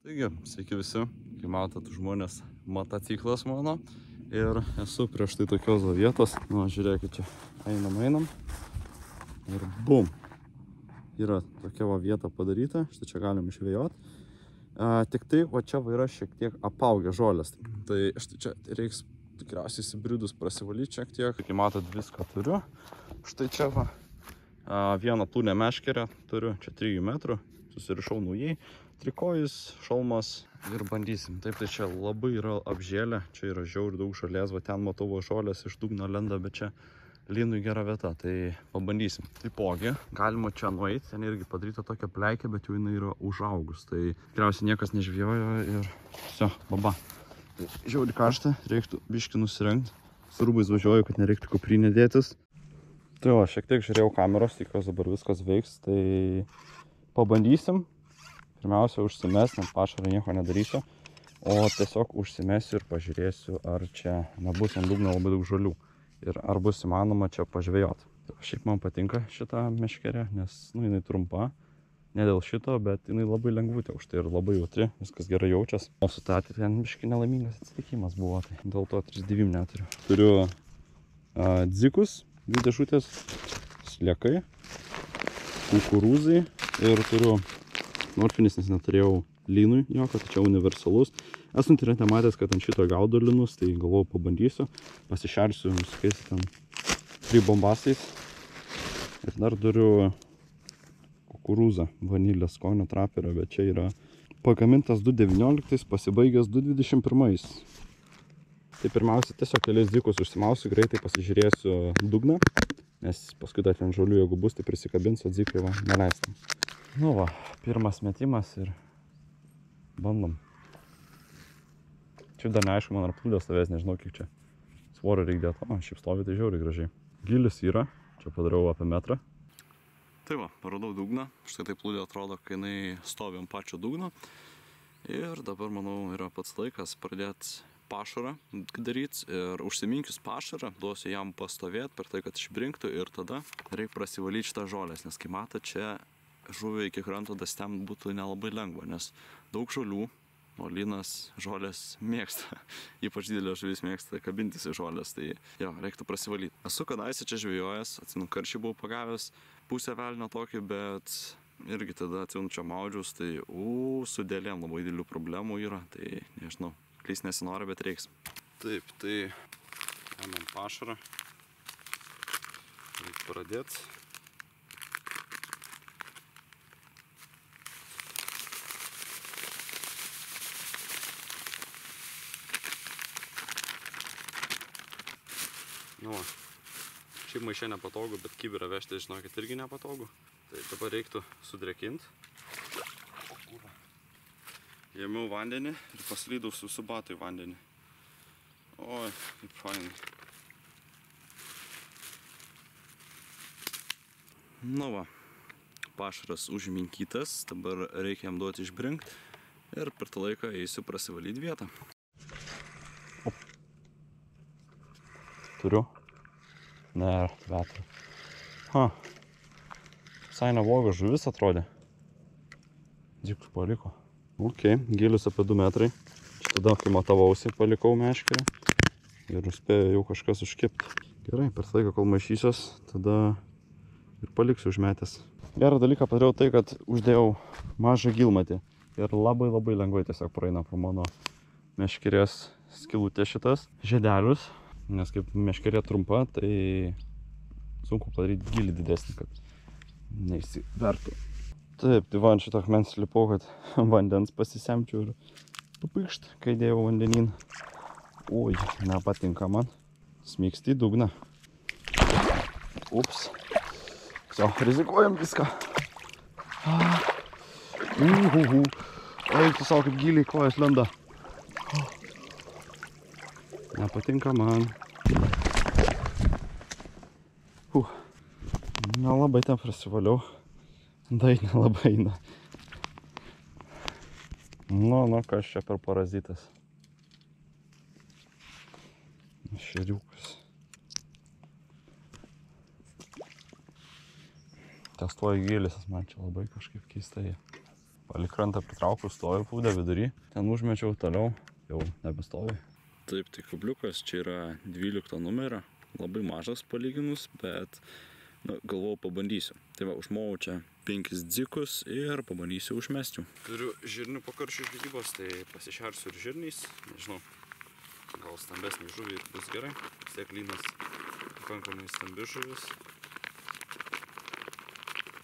Taigi, sveiki visi, kai matot žmonės, motociklas mano ir esu prieš tai tokios vietos. Nu, žiūrėkit čia, einam ir bum. Yra tokia vieta padaryta, štai čia galim žvejot. Tik tai, o čia va yra šiek tiek apaugę žolės. Tai štai čia reiks tikriausiai įsibridus prasivalyti šiek tiek. Kai matot, viską turiu. Štai čia va, vieną tūnę meškerę turiu, čia 3 metrų, susirišau naujai. Trikojus, šalmas ir bandysim. Taip, tai čia labai yra apžėlę, čia yra žiauriai daug žolės, va ten matau žolės iš dugno lenda, bet čia lynui gera vieta, tai pabandysim. Taipogi, galima čia nueiti, ten irgi padaryta tokia pleikė, bet jau jinai yra užaugus, tai tikriausiai niekas nežvėjojo ir viso, baba. Tai žiauriai karšta, reiktų biškį nusirengti, su rūbais važiuoju, kad nereiktų kuprinę dėtis. Tai va, šiek tiek žiūrėjau kameros, tikiuosi dabar viskas veiks, tai pabandysim. Pirmiausia, užsimesiu, ant pašaro nieko nedarysiu, o tiesiog užsimesiu ir pažiūrėsiu, ar čia nebus ant dugno labai daug žolių ir ar bus įmanoma čia pažvejot. Šiaip man patinka šita meškerė, nes jinai trumpa, ne dėl šito, bet jinai labai lengvutė už tai ir labai jautri, viskas gerai jaučias. O su ta ten biškai nelaimingas atsitikimas buvo, tai dėl to 3-9 neturiu. Turiu dzikus, 2 dėžutės, sliekai, kukurūzai ir turiu morfinis, nes neturėjau lynui jokio, tai čia universalus. Esu internete matęs, kad ant šito gaudo lynus, tai galvoju pabandysiu. Pasišersiu visokiais ten 3 bombastais. Ir dar turiu kukurūzą, vanilės skonio traperio, bet čia yra pagamintas 2019, pasibaigęs 2021. Tai pirmiausia, tiesiog keliais dzikus užsimausiu, greitai pasižiūrėsiu dugną, nes paskui dar ten žolių, jeigu bus, tai prisikabins, o dzikai va, neleistam. Nu va, pirmas metimas ir bandom. Čia dar neaišku, man ar plūdė stovės, nežinau kiek čia svorio reikia dėti. O, šiaip stovi tai žiauriai gražiai. Gilis yra, čia padariau apie metrą. Tai va, parodau dugną. Štai tai plūdė atrodo, kai jinai stovi ant pačio dugno. Ir dabar, manau, yra pats laikas pradėti pašarą daryti. Ir užsiminkius pašarą, duosiu jam pastovėti per tai, kad išbrinktų. Ir tada reikia prasivalyti šitą žolės, nes kai mato, čia žuvį iki kranto dastem būtų nelabai lengva, nes daug žolių, o lynas žolės mėgsta, ypač didelė žuvis mėgsta kabintis į žolės, tai jo, reiktų prasivalyti. Esu kadaise čia žvejojęs, atsimenu, karčiai buvau pagavęs pusę velnio tokį, bet irgi tada atsimenu čia maudžiaus, tai su dėlėm labai didelių problemų yra, tai nežinau, klys nesinori, bet reiks. Taip, tai ėmėm pašarą, reikia pradėti. Nu, šiaip maišė nepatogu, bet kibirą vežti, žinokit, irgi nepatogu. Tai dabar reiktų sudrėkinti. Ėmiau vandenį ir paslydau su visų batų į vandenį. Oi, kaip fainai. Nu va, pašaras užminkytas, dabar reikia jam duoti išbrinkti ir per tą laiką eisiu prasivalyti vietą. Turiu? Ne, vetru. Visai neblogas žuvis atrodė. Dzikus paliko. Ok, gilius apie 2 metrai. Čia tada, kai matavausi, palikau meškerę. Ir spėjo jau kažkas užkipti. Gerai, per laiką, kol maišysios, tada ir paliksiu užmetęs. Gerą dalyką padariau tai, kad uždėjau mažą gilmatį. Ir labai lengvai tiesiog praeina pro mano meškerės skylutė šitas žiedelius. Nes kaip meškerė trumpa, tai sunku padaryti gilį didesnį, kad neįsivertų. Taip, tai va ant šito akmens lipau, kad vandens pasisemčiau ir papikšt, kai dėjau vandenin. Oi, nepatinka man. Smyksti į dugną. Ups. So, rizikuojam viską. Oi, tu savo kaip giliai kojas lenda. Nepatinka man. Nelabai ten prasivaliau. Dai nelabai eina. Nu, kas čia per parazitas. Šeriukas. Testuoju gilis, man čia labai kažkaip keistai. Palį krantą pritraukiau, stoviu plūdę vidury. Ten užmečiau, toliau jau nebestovi. Taip, tai kabliukas čia yra 12 numerio. Labai mažas palyginus, bet galvojau pabandysiu. Tai va, užmovau čia 5 dzikus ir pabandysiu užmesti. Turiu žirnių po karšių žvejybos, tai pasišersiu ir žirniais. Nežinau, gal stambesnį žuvį ir bus gerai. Vis tiek lynas pakankamai stambi žuvis.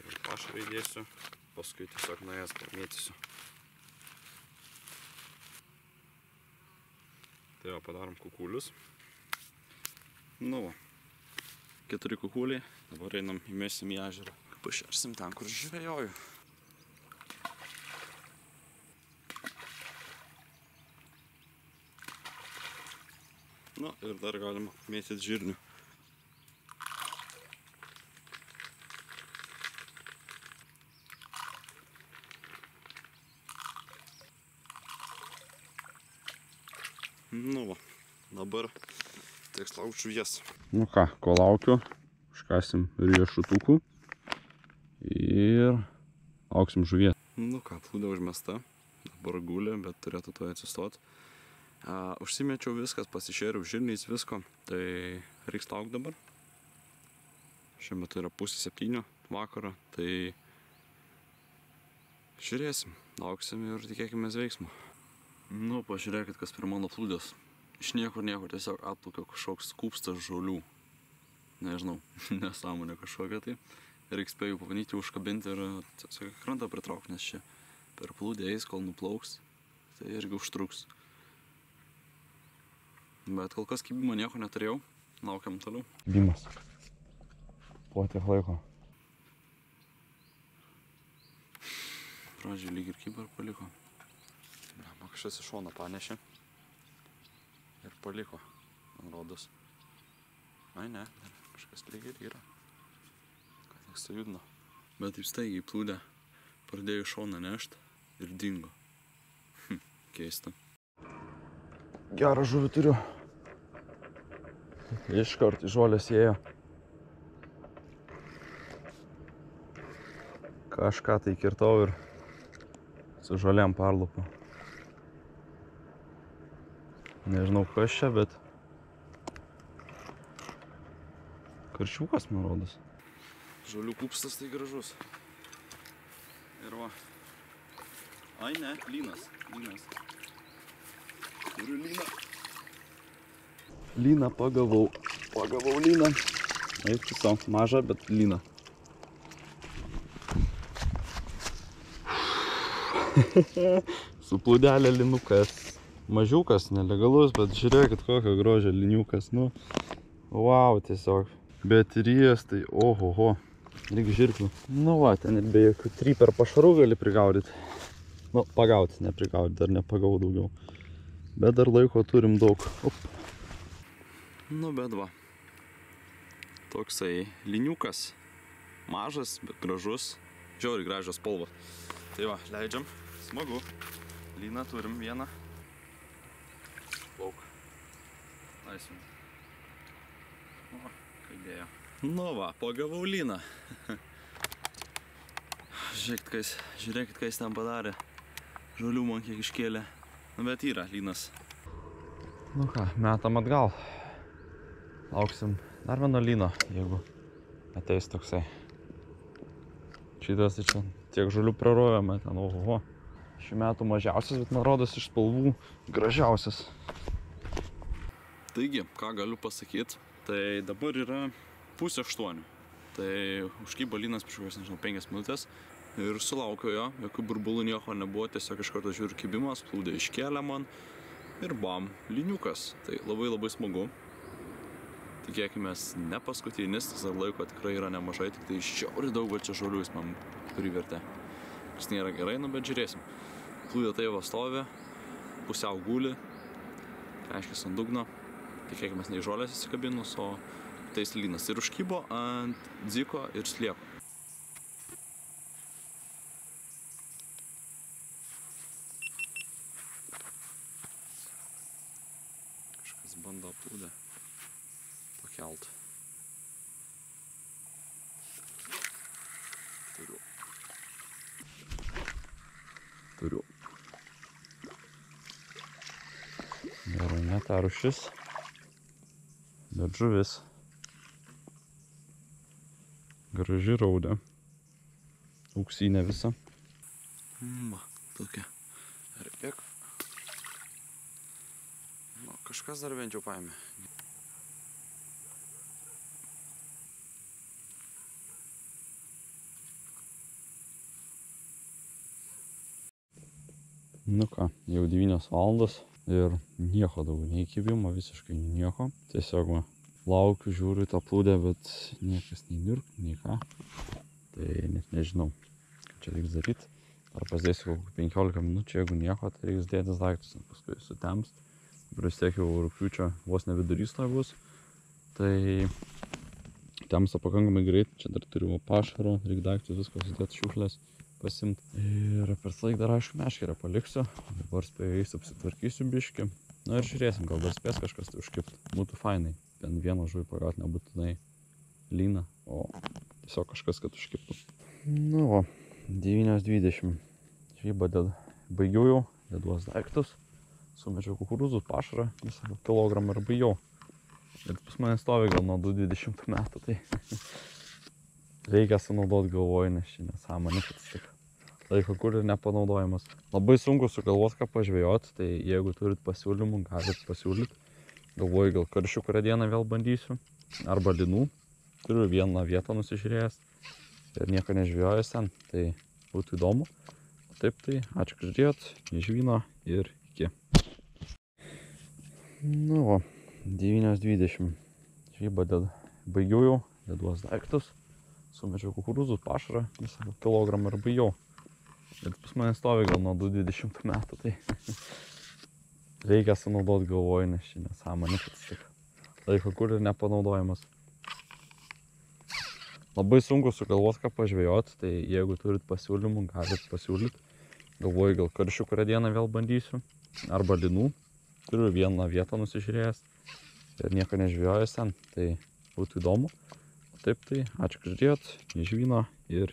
Ir pašarą įdėsiu, paskui tiesiog nuėjęs pamėtysiu. Tai va, padarom kukulius. Nu va, 4 kukuliai, dabar einam įmesim į ežerą. Pašersim ten, kur žvejoju. Nu ir dar galima mėtyti žirnių. Nu va, dabar teks laukti žuvies. Nu ką, ko laukiu, užkasim riešutukų ir lauksim žuvies. Nu ką, plūdė užmesta, dabar gulė, bet turėtų to atsistoti. Užsimečiau viskas, pasišėriau žirniais visko, tai reiks laukti dabar. Šiuo metu yra 6:30 vakaro, tai žiūrėsim, lauksim ir tikėkimės veiksmo. Nu, pažiūrėkit, kas prie mano plūdės. Iš niekur tiesiog atplaukia kažkoks kūpstas žolių. Nežinau, nesąmonė kažkokia tai. Reiks spėjau pabandyti užkabinti ir tiesiog krantą pritraukti, nes čia per plūdę eis, kol nuplauks. Tai irgi užtruks. Bet kol kas kibimo nieko neturėjau. Laukiam toliau. Kibimas. Po tiek laiko. Pradžiai lyg ir kibą ir paliko. Kažkas iš šono panešė ir paliko, man rodos. Ai ne, kažkas lyg ir yra. Ką tik sujudino. Bet taip staigiai plūdę pradėjo iš šoną nešt ir dingo. Keista. Gerą žuvį turiu. Iškart į žolės ėjo. Kažką tai kirtau ir su žolėm parlupu. Nežinau kas čia, bet karšiukas, man rodos. Žolių kūpstas tai gražus. Ir va. Ai ne, lynas. Turiu lyną. Lyną pagavau. Pagavau lyną. Eik tiesiog mažą, bet lyną. Su plūdelė linukas. Mažiukas, nelegalus, bet žiūrėkit kokio grožio liniukas, nu, wow, tiesiog. Bet ries, tai ohoho, lyg žirklių. Nu va, ten ir be jokių tryper pašarų gali prigaudyti. Nu, pagauti, neprigauti, dar nepagau daugiau. Bet dar laiko turim daug. Op. Nu, bet va, toksai liniukas, mažas, bet gražus, žiauriai gražios spalvos. Tai va, leidžiam, smagu, lyną turim vieną. Plauk. Laisvim. O, kaidėjo. Nu va, pagavau lyną. Žiūrėkit, ką jis ten padarė. Žolių man kiek iškėlė. Nu, bet yra lynas. Nu ką, metam atgal. Lauksim dar vieno lyno, jeigu ateis toksai. Šitas tai čia tiek žolių prarovėme ten, ohoho. Šių metų mažiausias, bet man rodos iš spalvų gražiausias. Taigi, ką galiu pasakyti, tai dabar yra 7:30. Tai užkybo lynas prieš, nežinau, 5 minutės ir sulaukiau jo, jokių burbulų nieko nebuvo, tiesiog iš karto žiūriu kibimas, plūdė iškėlė man ir bam, liniukas. Tai labai smagu. Tikėkimės ne paskutinis, tas laiko tikrai yra nemažai, tik tai žiauriai daug čia žolių jis man privertė. Kas nėra gerai, nu bet žiūrėsim. Plūdė tai va stovi, pusiau guli, reiškia ant dugno. Tikėkimės ne į žolės įsikabinus, o tais lynas. Ir užkybo ant dziko ir slieko. Kažkas bando plūdę pakelt. kita rūšis, bet žuvis. Graži raudė. Auksinė visa. Tokia. Repėk. Nu, kažkas dar bent jau paėmė. Nu ką, jau 9 valandos ir nieko daugiau, nei kibimo, visiškai nieko. Tiesiog laukiu, žiūriu tą plūdę, bet niekas nei nirk, nei ką. Tai net nežinau, ką čia reiks daryti. Ar pasidėsiu kokių 15 minučių, jeigu nieko, tai reiks dėtis daiktus, paskui sutems. Vis tiek jau rugpjūčio vos ne vidurys to bus. Tai temsta pakankamai greit, čia dar turiu pašaro, reikia daiktus, viską sudėti, šiukšlės pasimti. Ir per tą laiką dar aišku meškerę paliksiu. Dabar spėjau eisiu, apsitvarkysiu biškį. Na ir žiūrėsim, gal dar spės kažkas tai užkipti. Būtų fainai. Bent vieną žuvį pagauti, nebūtinai lyną, o tiesiog kažkas, kad užkiptų. Nu va, 9:20. Žvyba baigiau jau, deduos daiktus. Sumečiau kukurūzų pašarą, visą kilogramą ir baigiau. Ir pas mane stovi gal nuo 20 metų, tai reikia sunaudoti galvoju, nes čia nesąmonė, kad tik laiko kur ir nepanaudojimas. Labai sunku sugalvoti, ką pažvejoti, tai jeigu turit pasiūlymų, galit pasiūlyti. Galvoju, gal karšių kurią dieną vėl bandysiu, arba linų. Turiu vieną vietą nusižiūrėjęs ir nieko nežvejojęs ten, tai būtų įdomu. Taip tai, ačiū, kad žiūrėjot, žvyno ir iki. Nu va, 9:20. Žvyba baigiau jau, deduos daiktus. Sumečiau kukurūzų pašarą, visą kilogramą ir baigiau. Ir pas mane stovi gal nuo 20 metų, tai reikia sunaudoti galvoju, nes čia nesąmonė, kad tik laiko kur ir nepanaudojimas. Labai sunku sugalvoti, ką pažvejoti, tai jeigu turit pasiūlymų, galit pasiūlyti. Galvoju, gal karšių kurią dieną vėl bandysiu, arba linų. Turiu vieną vietą nusižiūrėjęs ir nieko nežvejojęs ten, tai būtų įdomu. Taip tai, ačiū, kad žiūrėjot, žvyno ir